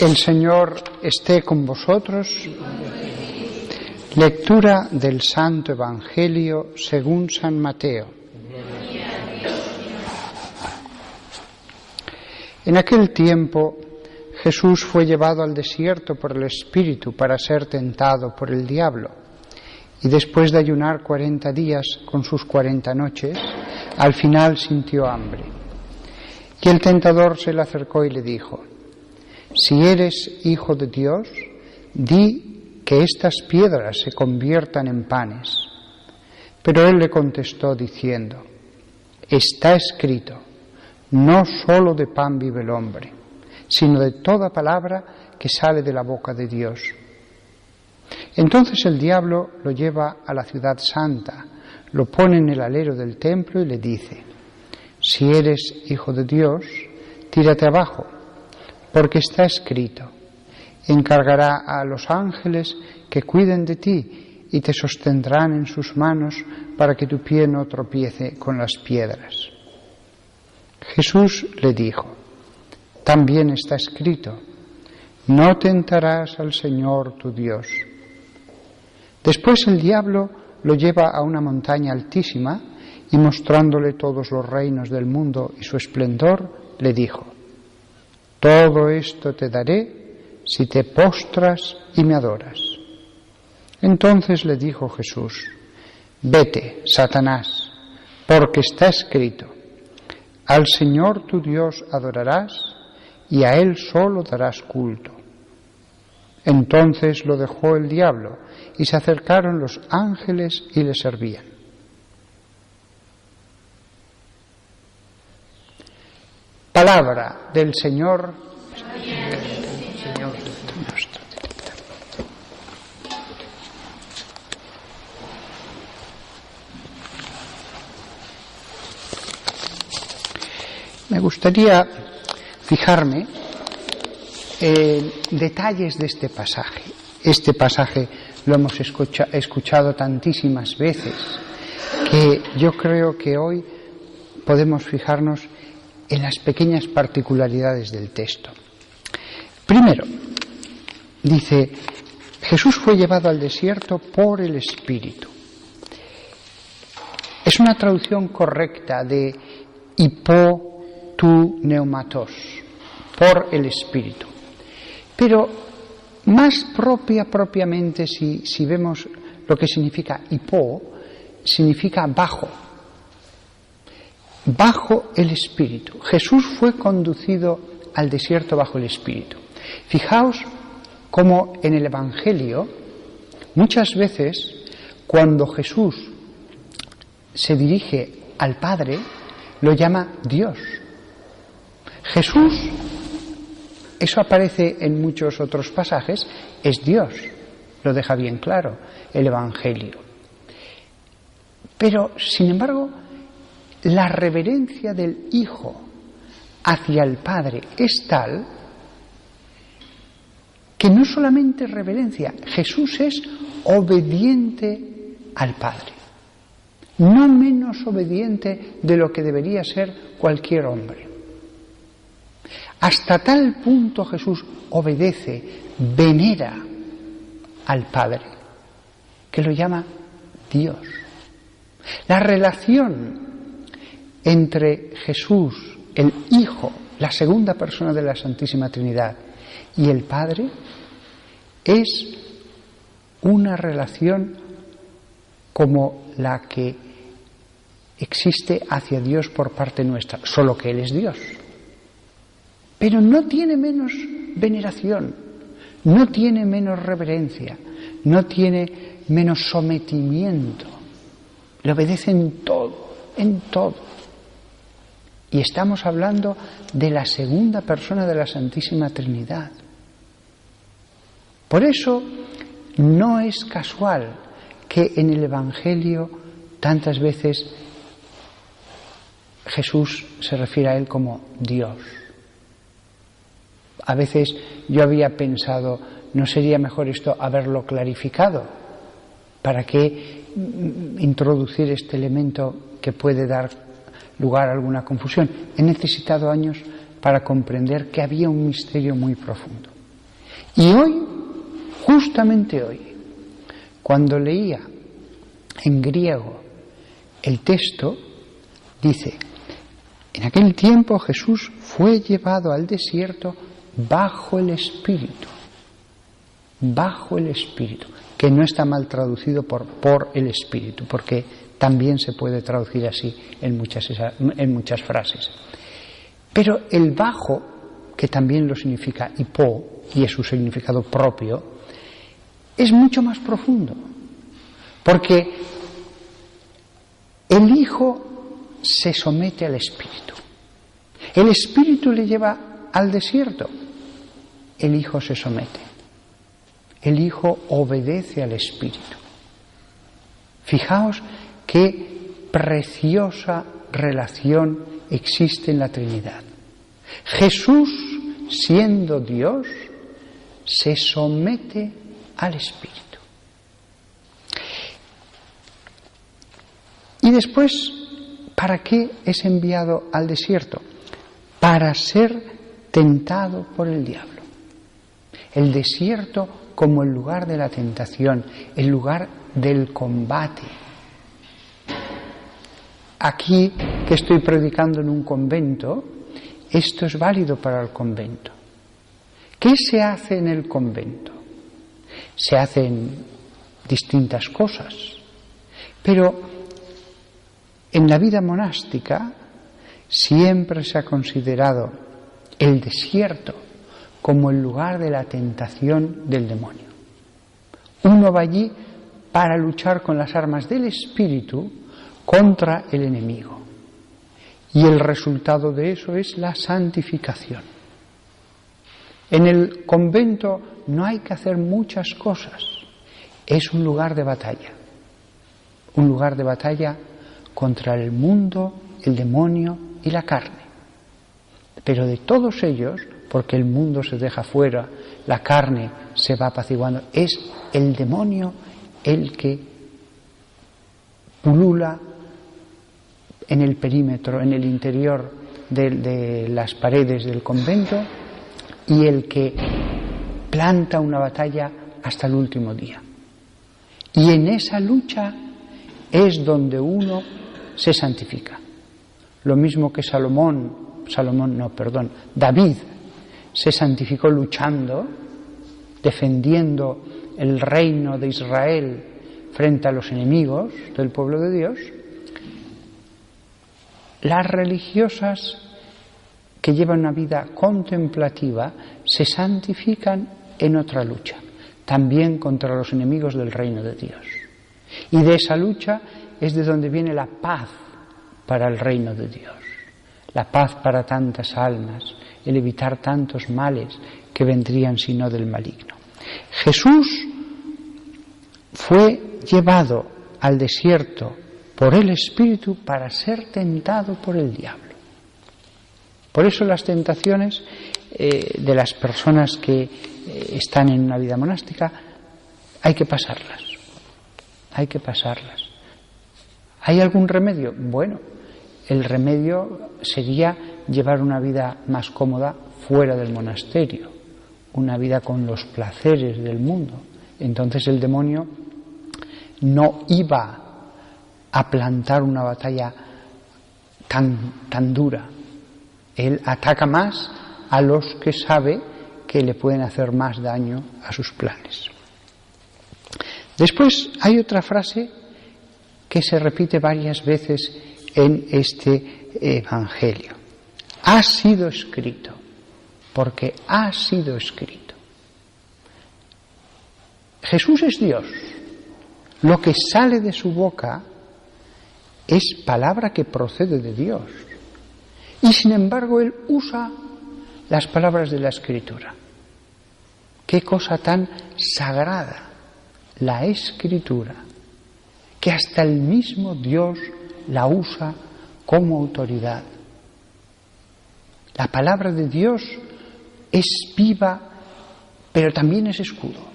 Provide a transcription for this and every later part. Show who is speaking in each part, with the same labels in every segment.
Speaker 1: El Señor esté con vosotros. Lectura del Santo Evangelio según San Mateo. En aquel tiempo Jesús fue llevado al desierto por el Espíritu para ser tentado por el diablo. Y después de ayunar 40 días con sus 40 noches, al final sintió hambre. Y el tentador se le acercó y le dijo: «Si eres hijo de Dios, di que estas piedras se conviertan en panes». Pero él le contestó diciendo: «Está escrito, no solo de pan vive el hombre, sino de toda palabra que sale de la boca de Dios». Entonces el diablo lo lleva a la ciudad santa, lo pone en el alero del templo y le dice: «Si eres hijo de Dios, tírate abajo, porque está escrito, encargará a los ángeles que cuiden de ti y te sostendrán en sus manos para que tu pie no tropiece con las piedras». Jesús le dijo: «También está escrito, no tentarás al Señor tu Dios». Después el diablo lo lleva a una montaña altísima y mostrándole todos los reinos del mundo y su esplendor, le dijo: «Todo esto te daré si te postras y me adoras». Entonces le dijo Jesús: «Vete, Satanás, porque está escrito, al Señor tu Dios adorarás y a Él solo darás culto». Entonces lo dejó el diablo y se acercaron los ángeles y le servían. Palabra del Señor. Me gustaría fijarme en detalles de este pasaje. Este pasaje lo hemos escuchado tantísimas veces que yo creo que hoy podemos fijarnos en las pequeñas particularidades del texto. Primero, dice: Jesús fue llevado al desierto por el Espíritu. Es una traducción correcta de hipo tu neumatos, por el Espíritu. Pero más propiamente, si vemos lo que significa hipo, significa bajo. Bajo el Espíritu. Jesús fue conducido al desierto bajo el Espíritu. Fijaos cómo en el Evangelio, muchas veces, cuando Jesús se dirige al Padre, lo llama Dios. Jesús, eso aparece en muchos otros pasajes, es Dios. Lo deja bien claro el Evangelio. Pero, sin embargo, la reverencia del Hijo hacia el Padre es tal que no solamente reverencia, Jesús es obediente al Padre, no menos obediente de lo que debería ser cualquier hombre. Hasta tal punto Jesús obedece, venera al Padre, que lo llama Dios. La relación entre Jesús, el Hijo, la segunda persona de la Santísima Trinidad, y el Padre es una relación como la que existe hacia Dios por parte nuestra, solo que Él es Dios. Pero no tiene menos veneración, no tiene menos reverencia, no tiene menos sometimiento. Le obedece en todo, en todo. Y estamos hablando de la segunda persona de la Santísima Trinidad. Por eso no es casual que en el Evangelio tantas veces Jesús se refiere a Él como Dios. A veces yo había pensado, ¿no sería mejor esto haberlo clarificado? ¿Para qué introducir este elemento que puede dar lugar a alguna confusión? He necesitado años para comprender que había un misterio muy profundo. Y hoy, justamente hoy, cuando leía en griego el texto, dice: en aquel tiempo Jesús fue llevado al desierto bajo el Espíritu, que no está mal traducido por el Espíritu, porque también se puede traducir así en muchas frases. Pero el bajo, que también lo significa hipo, y es su significado propio, es mucho más profundo, porque el Hijo se somete al Espíritu. El Espíritu le lleva al desierto, el Hijo se somete. El Hijo obedece al Espíritu. Fijaos qué preciosa relación existe en la Trinidad. Jesús, siendo Dios, se somete al Espíritu. Y después, ¿para qué es enviado al desierto? Para ser tentado por el diablo. El desierto como el lugar de la tentación, el lugar del combate. Aquí, que estoy predicando en un convento, esto es válido para el convento. ¿Qué se hace en el convento? Se hacen distintas cosas, pero en la vida monástica siempre se ha considerado el desierto como el lugar de la tentación del demonio. Uno va allí para luchar con las armas del espíritu contra el enemigo. Y el resultado de eso es la santificación. En el convento no hay que hacer muchas cosas. Es un lugar de batalla. Un lugar de batalla contra el mundo, el demonio y la carne. Pero de todos ellos, porque el mundo se deja fuera, la carne se va apaciguando, es el demonio el que pulula en el perímetro, en el interior de las paredes del convento, y el que planta una batalla hasta el último día. Y en esa lucha es donde uno se santifica. Lo mismo que David se santificó luchando, defendiendo el reino de Israel frente a los enemigos del pueblo de Dios. Las religiosas que llevan una vida contemplativa se santifican en otra lucha, también contra los enemigos del reino de Dios. Y de esa lucha es de donde viene la paz para el reino de Dios, la paz para tantas almas, el evitar tantos males que vendrían si no del maligno. Jesús fue llevado al desierto por el Espíritu para ser tentado por el diablo. Por eso las tentaciones de las personas que están en una vida monástica hay que pasarlas. ¿Hay algún remedio? Bueno, el remedio sería llevar una vida más cómoda fuera del monasterio, una vida con los placeres del mundo. Entonces el demonio no iba a plantar una batalla tan dura. Él ataca más a los que sabe que le pueden hacer más daño a sus planes. Después hay otra frase que se repite varias veces en este Evangelio. Ha sido escrito, porque ha sido escrito. Jesús es Dios. Lo que sale de su boca es palabra que procede de Dios. Y sin embargo Él usa las palabras de la Escritura. Qué cosa tan sagrada la Escritura, que hasta el mismo Dios la usa como autoridad. La palabra de Dios es viva, pero también es escudo.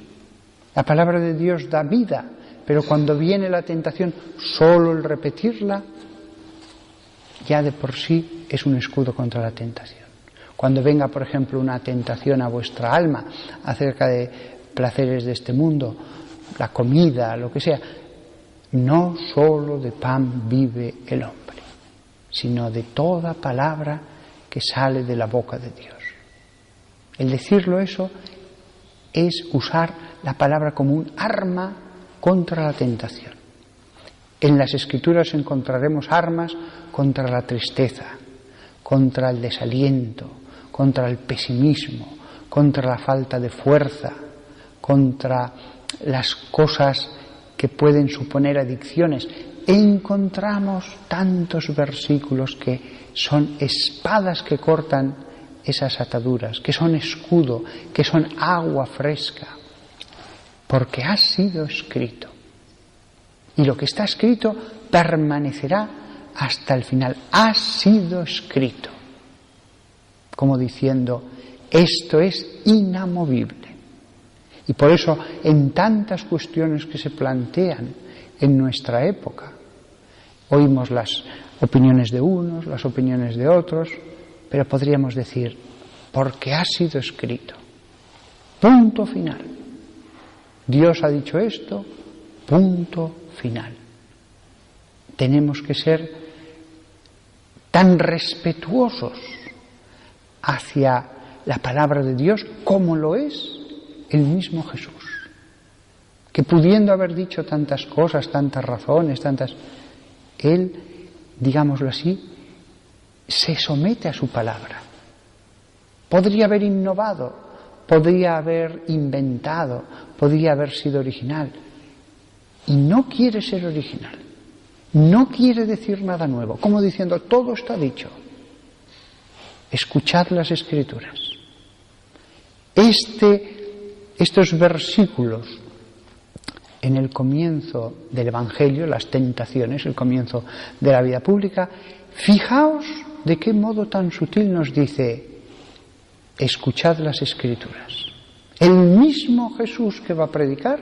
Speaker 1: La palabra de Dios da vida, pero cuando viene la tentación, solo el repetirla ya de por sí es un escudo contra la tentación. Cuando venga, por ejemplo, una tentación a vuestra alma acerca de placeres de este mundo, la comida, lo que sea, no solo de pan vive el hombre, sino de toda palabra que sale de la boca de Dios. El decirlo eso es usar la palabra como un arma contra la tentación. En las Escrituras encontraremos armas contra la tristeza, contra el desaliento, contra el pesimismo, contra la falta de fuerza, contra las cosas que pueden suponer adicciones. Encontramos tantos versículos que son espadas que cortan esas ataduras, que son escudo, que son agua fresca, porque ha sido escrito. Y lo que está escrito permanecerá hasta el final. Ha sido escrito. Como diciendo, esto es inamovible. Y por eso, en tantas cuestiones que se plantean en nuestra época, oímos las opiniones de unos, las opiniones de otros, pero podríamos decir, porque ha sido escrito. Punto final. Dios ha dicho esto, punto final. Tenemos que ser tan respetuosos hacia la palabra de Dios como lo es el mismo Jesús, que pudiendo haber dicho tantas cosas, tantas razones, él, digámoslo así, se somete a su palabra. Podría haber innovado, podría haber inventado, podría haber sido original, y no quiere ser original, no quiere decir nada nuevo, como diciendo, todo está dicho. Escuchad las Escrituras. Estos versículos en el comienzo del Evangelio, las tentaciones, el comienzo de la vida pública, fijaos de qué modo tan sutil nos dice, escuchad las Escrituras. El mismo Jesús que va a predicar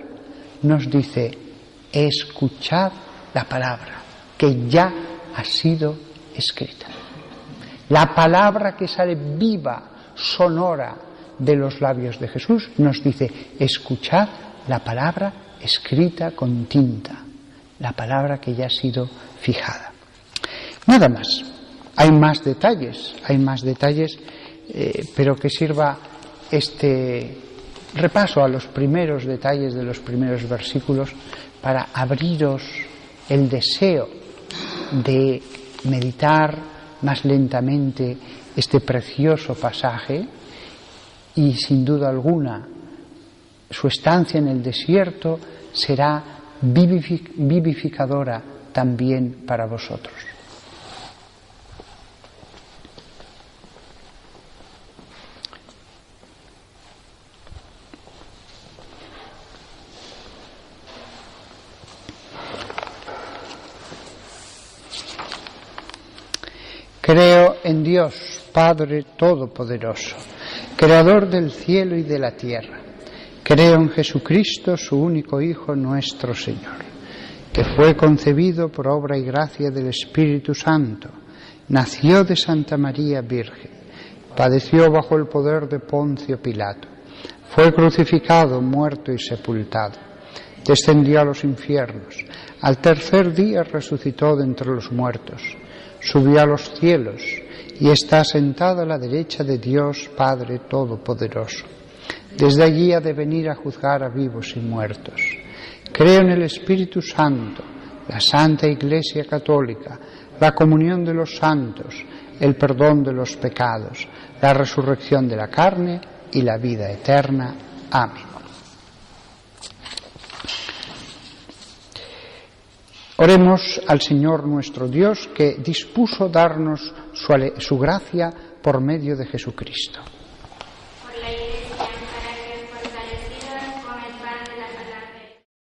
Speaker 1: nos dice, escuchad la palabra que ya ha sido escrita. La palabra que sale viva, sonora de los labios de Jesús nos dice, escuchad la palabra escrita con tinta, la palabra que ya ha sido fijada. Nada más. Hay más detalles, pero que sirva este repaso a los primeros detalles de los primeros versículos para abriros el deseo de meditar más lentamente este precioso pasaje y sin duda alguna su estancia en el desierto será vivificadora también para vosotros. Creo en Dios, Padre Todopoderoso, Creador del cielo y de la tierra. Creo en Jesucristo, su único Hijo, nuestro Señor, que fue concebido por obra y gracia del Espíritu Santo, nació de Santa María Virgen, padeció bajo el poder de Poncio Pilato, fue crucificado, muerto y sepultado, descendió a los infiernos, al tercer día resucitó de entre los muertos, subió a los cielos y está sentado a la derecha de Dios Padre Todopoderoso. Desde allí ha de venir a juzgar a vivos y muertos. Creo en el Espíritu Santo, la Santa Iglesia Católica, la comunión de los santos, el perdón de los pecados, la resurrección de la carne y la vida eterna. Amén. Oremos al Señor nuestro Dios, que dispuso darnos su gracia por medio de Jesucristo.